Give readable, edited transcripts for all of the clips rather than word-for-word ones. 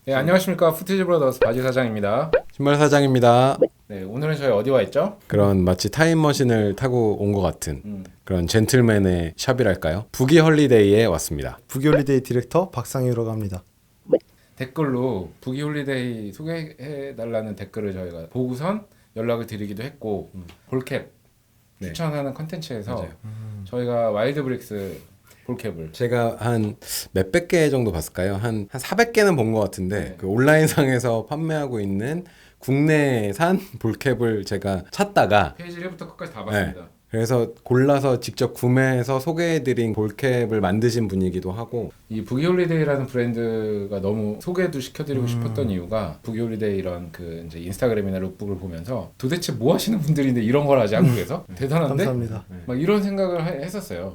네, 안녕하십니까. 푸티지 브라더스 바지 사장입니다. 신발 사장입니다. 네, 오늘은 저희 어디 와 있죠? 그런 마치 타임머신을 타고 온 것 같은 그런 젠틀맨의 샵이랄까요? 부기 헐리데이에 왔습니다. 부기홀리데이 디렉터 박상희라고 합니다. 댓글로 부기 홀리데이 소개해달라는 댓글을 저희가 보고선 연락을 드리기도 했고 볼캡 네. 추천하는 컨텐츠에서 맞아요. 저희가 와일드 브릭스 볼캡을 제가 한 몇백 개 정도 봤을까요? 한 400개는 본 것 같은데 네. 그 온라인상에서 판매하고 있는 국내산 볼캡을 제가 찾다가 페이지 1부터 끝까지 다 봤습니다. 그래서 골라서 직접 구매해서 소개해드린 볼캡을 만드신 분이기도 하고 이 부기홀리데이라는 브랜드가 너무 소개도 시켜드리고 싶었던 이유가 부기홀리데이 이런 그 이제 인스타그램이나 룩북을 보면서 도대체 뭐 하시는 분들인데 이런 걸 하지 한국에서 대단한데 감사합니다. 막 이런 생각을 했었어요.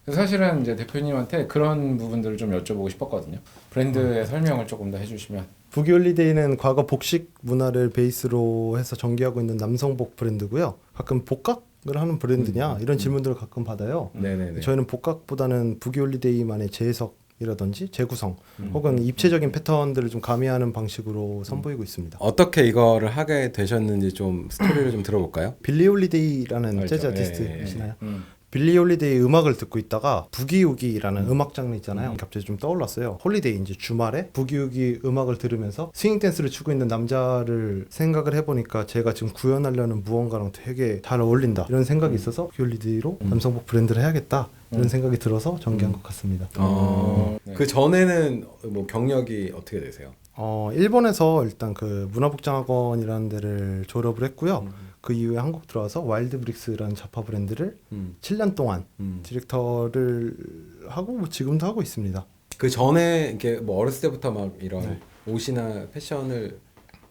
그래서 사실은 이제 대표님한테 그런 부분들을 좀 여쭤보고 싶었거든요. 브랜드의 설명을 조금 더 해주시면. 부기홀리데이는 과거 복식 문화를 베이스로 해서 전개하고 있는 남성복 브랜드고요. 가끔 복각을 하는 브랜드냐 이런 질문들을 가끔 받아요. 네네네. 저희는 복각보다는 부기홀리데이만의 재해석이라든지 재구성 혹은 입체적인 패턴들을 좀 가미하는 방식으로 선보이고 있습니다. 어떻게 이거를 하게 되셨는지 좀 스토리를 좀 들어볼까요? 빌리 홀리데이라는 알죠. 재즈 예, 아티스트시나요? 예, 빌리 홀리데이 음악을 듣고 있다가 부기우기라는 음악 장르 있잖아요. 갑자기 좀 떠올랐어요. 홀리데이 이제 주말에 부기우기 음악을 들으면서 스윙 댄스를 추고 있는 남자를 생각을 해보니까 제가 지금 구현하려는 무언가랑 되게 잘 어울린다 이런 생각이 있어서 부기홀리데이로 남성복 브랜드를 해야겠다 이런 생각이 들어서 전개한 것 같습니다. 네. 그 전에는 뭐 경력이 어떻게 되세요? 일본에서 일단 그 문화복장학원이라는 데를 졸업을 했고요. 그 이후에 한국 들어와서 와일드 브릭스라는 자파 브랜드를 7년 동안 디렉터를 하고 뭐 지금도 하고 있습니다. 그 전에 이렇게 뭐 어렸을 때부터 막 이런 옷이나 패션을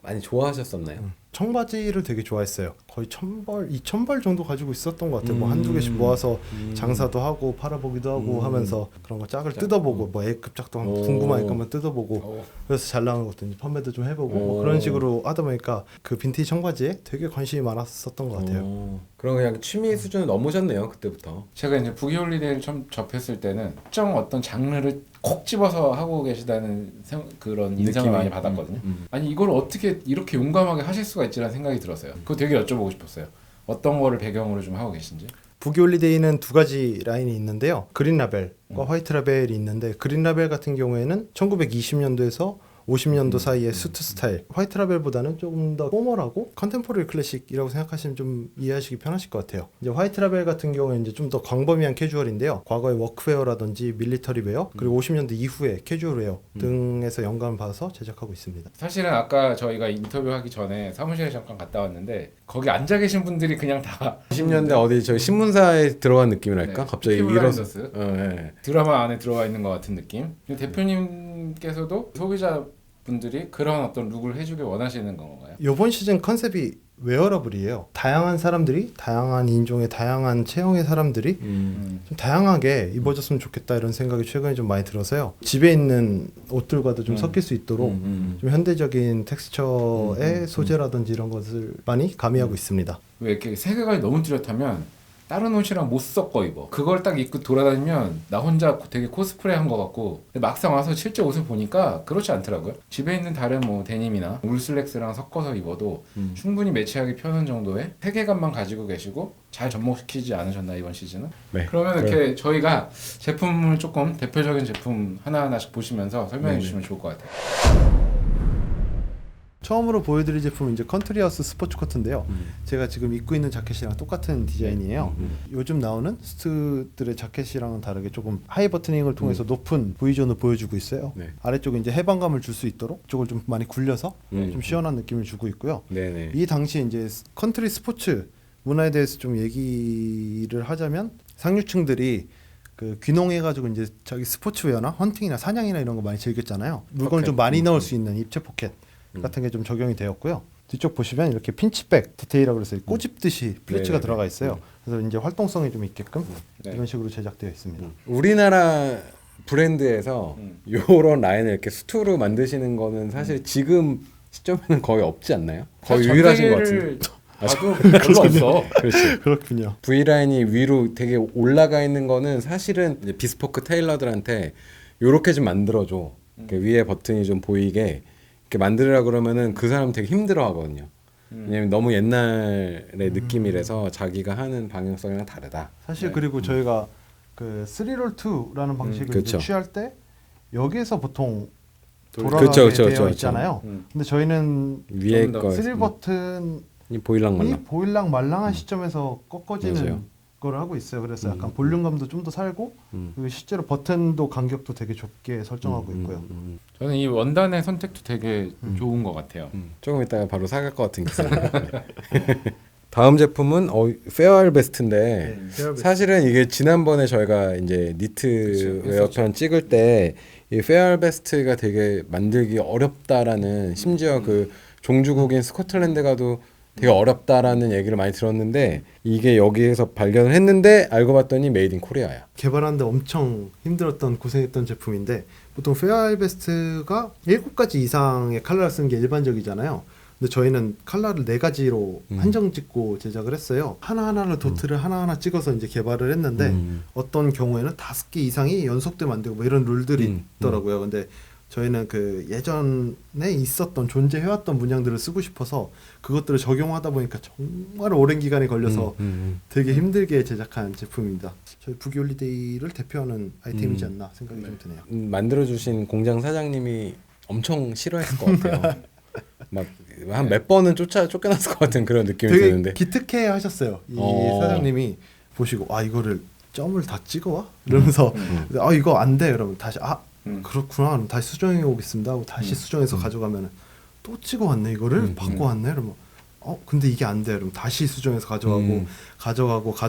많이 좋아하셨었나요? 청바지를 되게 좋아했어요. 거의 1000벌, 2000벌 정도 가지고 있었던 것 같아요. 뭐 한두 개씩 모아서 장사도 하고 팔아보기도 하고 하면서 그런 거 짝을 뜯어보고 뭐 A급 짝도 한번 궁금하니까 한번 뜯어보고 그래서 잘 나가는 것도 이제 판매도 좀 해보고 뭐 그런 식으로 하다 보니까 그 빈티지 청바지에 되게 관심이 많았었던 것 같아요. 그럼 그냥 취미 수준을 넘으셨네요 그때부터. 제가 이제 부기홀리데이를 처음 접했을 때는 특정 어떤 장르를 콕 집어서 하고 계시다는 그런 인상을 많이 받았거든요. 아니 이걸 어떻게 이렇게 용감하게 하실 수가 있지라는 생각이 들었어요. 그거 되게 여쭤보고 싶었어요. 어떤 거를 배경으로 좀 하고 계신지. 부기홀리데이는 두 가지 라인이 있는데요. 그린 라벨과 화이트 라벨이 있는데 그린 라벨 같은 경우에는 1920년도에서 50년도 사이의 수트 스타일, 화이트 라벨보다는 조금 더 포멀하고 컨템포러리 클래식이라고 생각하시면 좀 이해하시기 편하실 것 같아요. 이제 화이트 라벨 같은 경우에는 이제 좀 더 광범위한 캐주얼인데요. 과거의 워크웨어라든지 밀리터리 웨어, 그리고 50년대 이후의 캐주얼 웨어 등에서 영감을 받아서 제작하고 있습니다. 사실은 아까 저희가 인터뷰하기 전에 사무실에 잠깐 갔다 왔는데 거기 앉아 계신 분들이 그냥 다 90년대 어디 저희 신문사에 들어간 느낌이랄까? 네, 갑자기 피키 일어서 블라인더스. 네. 드라마 안에 들어와 있는 것 같은 느낌. 근데 대표님께서도 소비자분들이 그런 어떤 룩을 해주길 원하시는 건가요? 이번 시즌 컨셉이 웨어러블이에요. 다양한 사람들이, 다양한 인종의 다양한 체형의 사람들이 좀 다양하게 입어줬으면 좋겠다 이런 생각이 최근에 좀 많이 들어서요. 집에 있는 옷들과도 좀 섞일 수 있도록 좀 현대적인 텍스처의 소재라든지 이런 것을 많이 가미하고 있습니다. 왜 이렇게 색깔이 너무 뚜렷하면 다른 옷이랑 못 섞어 입어. 그걸 딱 입고 돌아다니면 나 혼자 되게 코스프레 한 것 같고 근데 막상 와서 실제 옷을 보니까 그렇지 않더라고요. 집에 있는 다른 뭐 데님이나 울슬랙스랑 섞어서 입어도 충분히 매치하기 편한 정도의 세계관만 가지고 계시고 잘 접목시키지 않으셨나 이번 시즌은? 네. 그러면 이렇게 저희가 제품을 조금 대표적인 제품 하나하나씩 보시면서 설명해 주시면 좋을 것 같아요. 처음으로 보여드릴 제품은 이제 컨트리하우스 스포츠 코트인데요. 제가 지금 입고 있는 자켓이랑 똑같은 디자인이에요. 요즘 나오는 수트들의 자켓이랑은 다르게 조금 하이 버트닝을 통해서 높은 V존을 보여주고 있어요. 네. 아래쪽에 이제 해방감을 줄 수 있도록 이쪽을 좀 많이 굴려서 좀 시원한 느낌을 주고 있고요. 네네. 이 당시에 이제 컨트리 스포츠 문화에 대해서 좀 얘기를 하자면 상류층들이 그 귀농해가지고 이제 자기 스포츠웨어나 헌팅이나 사냥이나 이런 거 많이 즐겼잖아요. 물건을 좀 많이 넣을 수 있는 입체 포켓 같은 게 좀 적용이 되었고요. 뒤쪽 보시면 이렇게 핀치백 디테일이라고 해서 꼬집듯이 플리츠가 들어가 있어요. 그래서 이제 활동성이 좀 있게끔 이런 식으로 제작되어 있습니다. 우리나라 브랜드에서 요런 라인을 이렇게 수트로 만드시는 거는 사실 지금 시점에는 거의 없지 않나요? 거의 유일하신 것 같은데. 아주 별로 없어. 그렇지. 그렇군요. V 라인이 위로 되게 올라가 있는 거는 사실은 이제 비스포크 테일러들한테 요렇게 좀 만들어줘. 이렇게 위에 버튼이 좀 보이게 이렇게 만들으라 그러면은 그 사람 되게 힘들어하거든요. 왜냐면 너무 옛날의 느낌이라서 자기가 하는 방향성이랑 다르다. 사실 그리고 저희가 그 3롤2라는 방식을 이제 그쵸. 취할 때 여기에서 보통 그쵸, 돌아가게 그쵸, 되어 그쵸, 있잖아요. 근데 저희는 위에 좀더 거 3 버튼이 보일랑말랑. 보일랑 말랑한 시점에서 꺾어지는 맞아요. 거를 하고 있어요. 그래서 약간 볼륨감도 좀 더 살고 그리고 실제로 버튼도 간격도 되게 좁게 설정하고 있고요. 저는 이 원단의 선택도 되게 좋은 것 같아요. 조금 이따가 바로 사갈 것 같은 기분. 다음 제품은 페어알 베스트인데 사실은 이게 지난번에 저희가 이제 니트 웨어편 찍을 때 이 페어알 베스트가 되게 만들기 어렵다라는 심지어 그 종주국인 스코틀랜드 가도 되게 어렵다라는 얘기를 많이 들었는데 이게 여기에서 발견을 했는데 알고 봤더니 메이드 인 코리아야. 개발하는데 엄청 힘들었던 고생했던 제품인데 보통 페어알 베스트가 7가지 이상의 컬러를 쓰는 게 일반적이잖아요. 근데 저희는 컬러를 4가지로 한정 짓고 제작을 했어요. 하나하나를 도트를 하나하나 찍어서 이제 개발을 했는데 어떤 경우에는 5개 이상이 연속돼 만들고 뭐 이런 룰들이 있더라고요. 근데 저희는 그 예전에 있었던 존재해왔던 문양들을 쓰고 싶어서 그것들을 적용하다 보니까 정말 오랜 기간이 걸려서 되게 힘들게 제작한 제품입니다. 저희 부기홀리데이를 대표하는 아이템이지 않나 생각이 좀 드네요. 만들어주신 공장 사장님이 엄청 싫어했을 것 같아요. 막 한 몇 번은 쫓겨났을 것 같은 그런 느낌이 되게 드는데. 기특해 하셨어요. 이 사장님이 보시고 이거를 점을 다 찍어와? 이러면서 이거 안 돼. 그러면 다시 그렇구나. 그럼 다시 수정해 오겠습니다 하고 다시 수정해서 가져가면 또 찍어왔네 이거를 바꿔왔네. 그러면 근데 이게 안 돼. 그럼 다시 수정해서 가져가고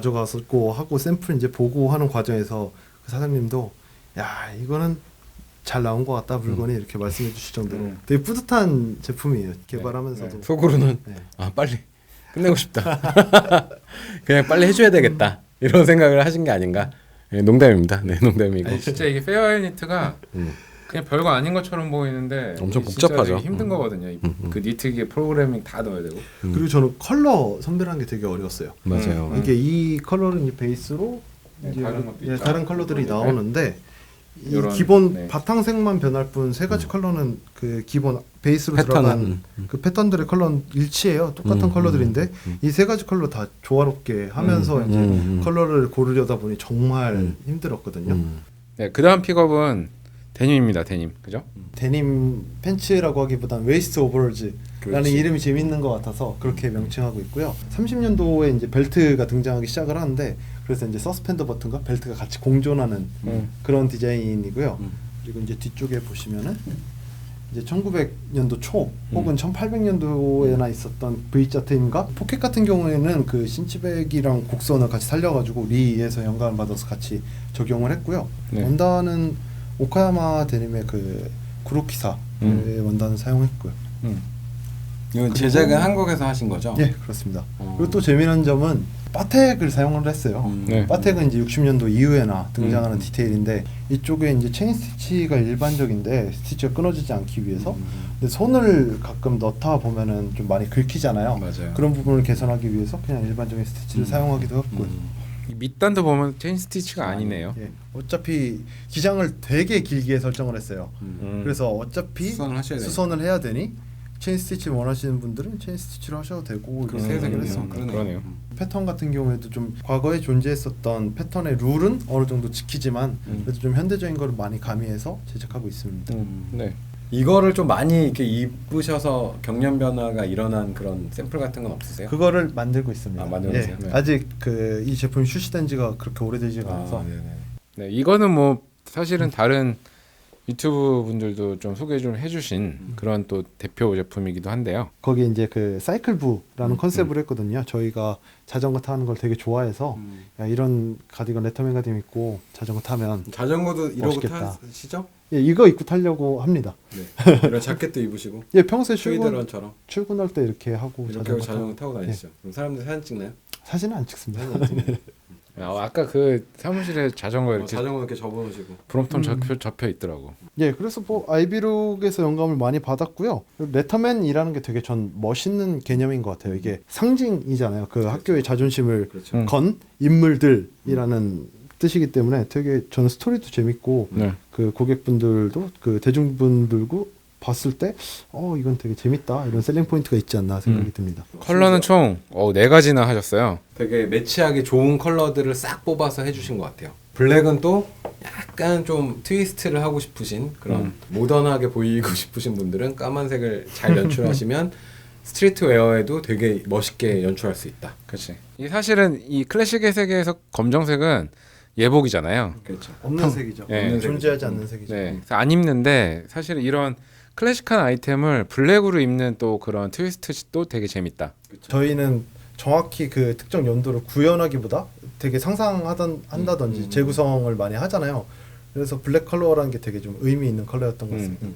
하고 샘플 이제 보고 하는 과정에서 그 사장님도 야 이거는 잘 나온 것 같다 물건이 이렇게 말씀해 주실 정도로 되게 뿌듯한 제품이에요. 개발하면서도 속으로는 빨리 끝내고 싶다. 그냥 빨리 해줘야 되겠다. 이런 생각을 하신 게 아닌가. 네, 농담입니다. 네, 농담이고. 아니, 진짜 이게 페어알 니트가 그냥 별거 아닌 것처럼 보이는데 엄청 이게 복잡하죠. 진짜 되게 힘든 거거든요. 그 니트기에 프로그래밍 다 넣어야 되고. 그리고 저는 컬러 선별하는 게 되게 어려웠어요. 맞아요. 이게 이 컬러는 이제 베이스로 이제 다른 것도 있죠. 다른 컬러들이 나오는데 이 요런, 기본 바탕색만 변할 뿐 3가지 컬러는 그 기본 베이스로 들어간 그 패턴들의 컬러는 일치해요. 똑같은 컬러들인데 이 3가지 컬러 다 조화롭게 하면서 이제 컬러를 고르려다 보니 정말 힘들었거든요. 네, 그다음 픽업은 데님입니다. 데님. 그죠? 데님 팬츠라고 하기보단 웨이스트 오버롤즈라는 그렇지. 이름이 재밌는 것 같아서 그렇게 명칭하고 있고요. 30년도에 이제 벨트가 등장하기 시작을 하는데 그래서 이제 서스펜더 버튼과 벨트가 같이 공존하는 그런 디자인이고요. 그리고 이제 뒤쪽에 보시면은 이제 1900년도 초 혹은 1800년도에나 있었던 V자 트임과 포켓 같은 경우에는 그 신치백이랑 곡선을 같이 살려가지고 리에서 영감을 받아서 같이 적용을 했고요. 네. 원단은 오카야마 데님의 그 구로키사의 원단을 사용했고요. 이건 제작은 한국에서 하신 거죠? 예, 그렇습니다. 그리고 또 재미난 점은 바텍을 사용을 했어요. 네. 바텍은 이제 60년도 이후에나 등장하는 디테일인데 이쪽에 이제 체인 스티치가 일반적인데 스티치가 끊어지지 않기 위해서 근데 손을 가끔 넣다 보면은 좀 많이 긁히잖아요. 맞아요. 그런 부분을 개선하기 위해서 그냥 일반적인 스티치를 사용하기도 했고요. 이 밑단도 보면 체인 스티치가 아니네요. 예, 어차피 기장을 되게 길게 설정을 했어요. 그래서 어차피 수선을 하셔야 수선을 해야 되니 체인 스티치 원하시는 분들은 체인 스티치로 하셔도 되고 이렇게 그렇게 생각을 되겠네요. 했습니다. 그러네요. 패턴 같은 경우에도 좀 과거에 존재했었던 패턴의 룰은 어느 정도 지키지만 그래도 좀 현대적인 걸 많이 가미해서 제작하고 있습니다. 네. 이거를 좀 많이 이렇게 입으셔서 경련 변화가 일어난 그런 샘플 같은 건 없으세요? 그거를 만들고 있습니다. 만들고 계세요? 네. 아직 그 이 제품이 출시된 지가 그렇게 오래되지가 않아서 네네. 네, 이거는 뭐 사실은 다른 유튜브 분들도 좀 소개 좀 해주신 그런 또 대표 제품이기도 한데요. 거기에 이제 그 사이클부라는 컨셉을 했거든요. 저희가 자전거 타는 걸 되게 좋아해서 야, 이런 가디건 레터맨 가디건 입고 자전거 타면 자전거도 이러고 멋있겠다. 타시죠? 예, 이거 입고 타려고 합니다. 네. 이런 자켓도 입으시고 예, 평소에 트위드런처럼 출근할 때 이렇게 하고 이렇게 하고 자전거 타고 다니시죠? 그럼 사람들 사진 찍나요? 사진은 안 찍습니다. 아까 그 사무실에 자전거 이렇게 자전거 이렇게 접어놓으시고 브롬톤 접혀 있더라고. 예, 그래서 뭐 아이비룩에서 영감을 많이 받았고요. 레터맨이라는 게 되게 전 멋있는 개념인 것 같아요. 이게 상징이잖아요. 그 학교의 자존심을 그렇죠. 건 인물들이라는 뜻이기 때문에 되게 저는 스토리도 재밌고 네. 그 고객분들도 그 대중분들고 봤을 때 이건 되게 재밌다 이런 셀링 포인트가 있지 않나 생각이 듭니다. 컬러는 총 4가지나 하셨어요. 되게 매치하기 좋은 컬러들을 싹 뽑아서 해주신 것 같아요. 블랙은 또 약간 좀 트위스트를 하고 싶으신 그런 모던하게 보이고 싶으신 분들은 까만색을 잘 연출하시면 스트리트웨어에도 되게 멋있게 연출할 수 있다. 그렇지. 이 사실은 이 클래식의 세계에서 검정색은 예복이잖아요. 그렇죠. 없는 색이죠. 네. 존재하지 않는 색이죠. 네. 그래서 안 입는데 사실 이런 클래식한 아이템을 블랙으로 입는 또 그런 트위스트도 되게 재밌다. 저희는 정확히 그 특정 연도를 구현하기보다 되게 한다든지 재구성을 많이 하잖아요. 그래서 블랙 컬러라는 게 되게 좀 의미 있는 컬러였던 것 같습니다.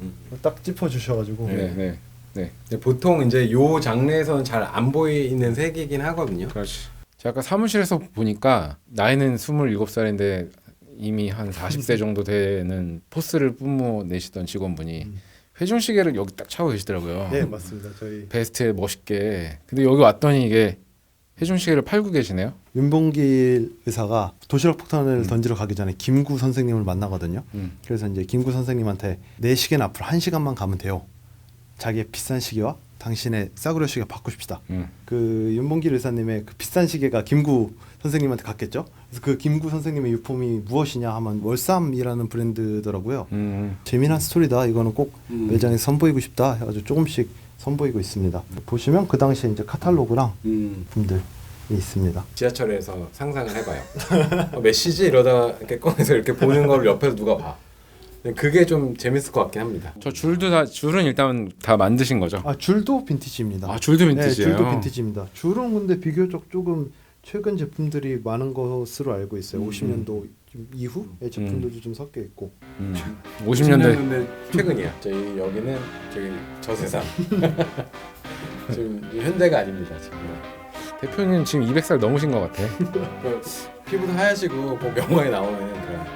딱 짚어주셔가지고 네, 네, 네. 근데 보통 이제 요 장르에서는 잘 안 보이는 색이긴 하거든요. 그렇지. 제가 아까 사무실에서 보니까 나이는 27살인데 이미 한 40세 정도 되는 포스를 뿜어내시던 직원분이 회중시계를 여기 딱 차고 계시더라고요. 네 맞습니다. 저희 베스트에 멋있게. 근데 여기 왔더니 이게 회중시계를 팔고 계시네요. 윤봉길 의사가 도시락 폭탄을 던지러 가기 전에 김구 선생님을 만나거든요. 그래서 이제 김구 선생님한테 내 시계는 앞으로 1시간만 가면 돼요. 자기의 비싼 시계와 당신의 싸구려 시계 바꾸십시다. 그 윤봉길 의사님의 그 비싼 시계가 김구 선생님한테 갔겠죠. 그래서 그 김구 선생님의 유품이 무엇이냐 하면 월삼이라는 브랜드더라고요. 재미난 스토리다. 이거는 꼭 매장에 선보이고 싶다 해가지고 조금씩 선보이고 있습니다. 보시면 그 당시에 이제 카탈로그랑 분들이 있습니다. 지하철에서 상상을 해봐요. 메시지 이러다가 이렇게 꺼내서 이렇게 보는 걸 옆에서 누가 봐. 그게 좀 재밌을 것 같긴 합니다. 저 줄은 일단 다 만드신 거죠? 아 줄도 빈티지입니다. 아 줄도 네, 빈티지예요. 줄도 빈티지입니다. 줄은 근데 비교적 조금 최근 제품들이 많은 것으로 알고 있어요. 50년도 이후의 제품들도 좀 섞여 있고. 50년대 최근이야. 저희 여기는 저기 저세상. 지금 현대가 아닙니다. 지금. 대표님 지금 200살 넘으신 것 같아. 그 피부도 하얗시고 꼭 영화에 나오는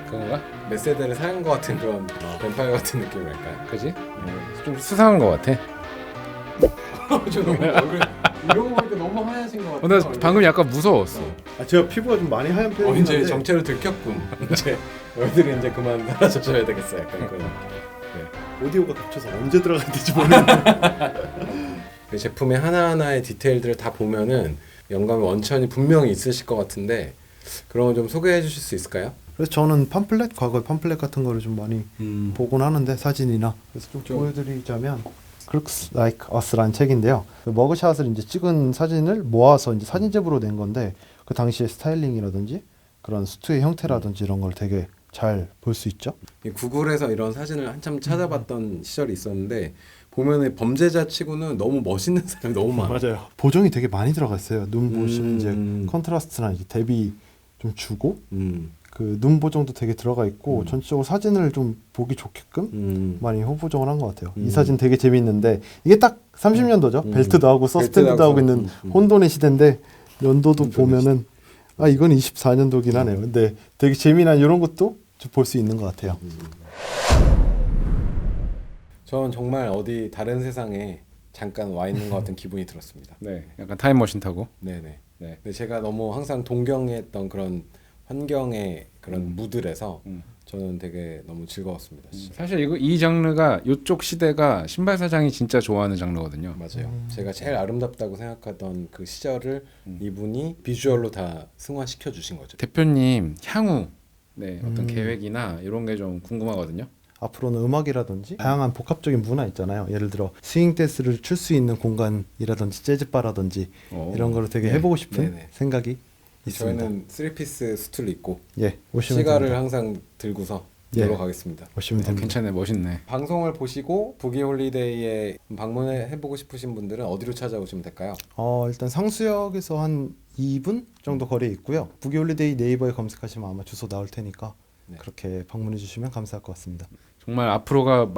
그런가? 몇 세대를 사는 것 같은 그런 뱀파이어 같은 느낌이랄까요? 그지? 좀 수상한 것 같아. 저 너무 얼굴 이러고 보니까 너무 하얘진 것 같아요. 나 방금 약간 무서웠어. 아 제가 피부가 좀 많이 하얀 편이긴 이제 한데 정체를 들켰군. 이제 너희들이 이제 그만 사라져줘야 되겠어. 약간 그런. 네. 오디오가 겹쳐서 언제 들어가야 될지 모르겠는데 그 제품의 하나하나의 디테일들을 다 보면은 영감이 원천이 분명히 있으실 것 같은데 그런 거 좀 소개해 주실 수 있을까요? 그래서 저는 과거에 팜플렛 같은 거를 좀 많이 보곤 하는데 사진이나 그래서 좀 보여드리자면 Crooks Like Us라는 책인데요. 그 머그샷을 이제 찍은 사진을 모아서 이제 사진집으로 낸 건데 그 당시의 스타일링이라든지 그런 수트의 형태라든지 이런 걸 되게 잘 볼 수 있죠. 구글에서 이런 사진을 한참 찾아봤던 시절이 있었는데 보면은 범죄자 치고는 너무 멋있는 사람이 너무 많아. 맞아요. 보정이 되게 많이 들어가 있어요. 눈 보시면 이제 컨트라스트나 이제 대비 좀 주고 그 눈 보정도 되게 들어가 있고 전체적으로 사진을 좀 보기 좋게끔 많이 호보정을 한 것 같아요. 이 사진 되게 재밌는데 이게 딱 30년도죠. 벨트도 하고 서스텐드도 하고 있는 혼돈의 시대인데 연도도 보면은 아 이건 24년도긴 하네요. 근데 되게 재미난 이런 것도 볼 수 있는 것 같아요. 전 정말 어디 다른 세상에 잠깐 와 있는 것 같은 기분이 들었습니다. 네, 약간 타임머신 타고. 네네. 네. 근데 제가 너무 항상 동경했던 그런 환경의 그런 무드에서 저는 되게 너무 즐거웠습니다. 진짜. 사실 이 장르가 이쪽 시대가 신발 사장이 진짜 좋아하는 장르거든요. 맞아요. 제가 제일 아름답다고 생각하던 그 시절을 이분이 비주얼로 다 승화시켜 주신 거죠. 대표님 향후 어떤 계획이나 이런 게 좀 궁금하거든요. 앞으로는 음악이라든지 다양한 복합적인 문화 있잖아요. 예를 들어 스윙 댄스를 출 수 있는 공간이라든지 재즈바라든지 이런 거를 되게 해보고 싶은 네네. 생각이 있습니다. 저희는 3피스 수트를 입고 예, 오시면 시가를 됩니다. 항상 들고서 예. 놀러 가겠습니다. 오시면 됩니다. 괜찮네, 멋있네. 방송을 보시고 부기 홀리데이에 방문해 해보고 싶으신 분들은 어디로 찾아오시면 될까요? 일단 상수역에서 한 2분 정도 거리에 있고요. 부기홀리데이 네이버에 검색하시면 아마 주소 나올 테니까 네. 그렇게 방문해 주시면 감사할 것 같습니다. 정말 앞으로가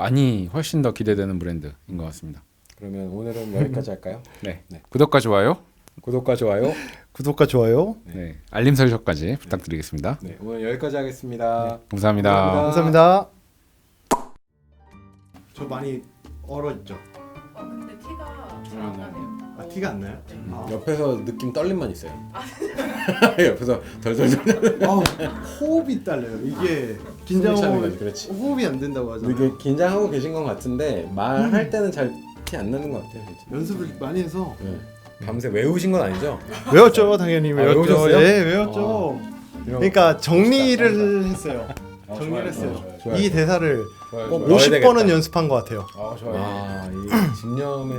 훨씬 더 기대되는 브랜드인 것 같습니다. 그러면 오늘은 여기까지 할까요? 네. 네. 구독과 좋아요, 구독과 좋아요. 구독과 좋아요. 네. 알림 설정까지 부탁드리겠습니다. 네, 오늘 여기까지 하겠습니다. 감사합니다. 감사합니다. 저 많이 얼어 있죠. 근데 티가 아, 티가 안 나요? 옆에서 느낌 떨림만 있어요. 옆에서 덜덜덜. 호흡이 딸려요. 이게 차는 긴장하면 거지, 그렇지. 호흡이 안 된다고 하잖아요. 이게 긴장하고 계신 것 같은데 말할 때는 잘 티 안 나는 것 같아요. 진짜. 연습을 많이 해서 네. 밤새 외우신 건 아니죠? 외웠죠. 당연히 외웠죠. 외우셨어요? 예, 외웠죠. 그러니까 정리를 했어요. 정리를 좋아요, 했어요. 좋아요. 이 대사를 좋아요, 꼭 좋아요. 50번은 되겠다. 연습한 것 같아요. 좋아요. 이 집념에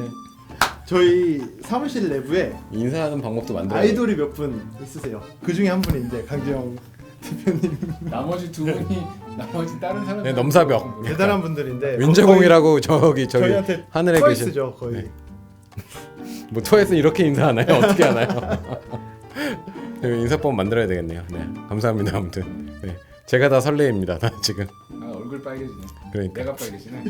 저희 사무실 내부에 인사하는 방법도 만들어야 아이돌이 몇 분 있으세요. 그 중에 한 분인데 강재영 대표님 나머지 두 분이 나머지 다른 사람 네, 넘사벽. 대단한 분들인데 윤재공이라고 저기 저희한테 하늘에 계신 트와이스죠 거의. 네. 뭐 토에서 이렇게 인사하나요? 어떻게 하나요? 인사법 만들어야 되겠네요. 네, 감사합니다. 아무튼 네, 제가 다 설레입니다. 지금 얼굴 빨개지네. 그러니까 내가 빨개지네.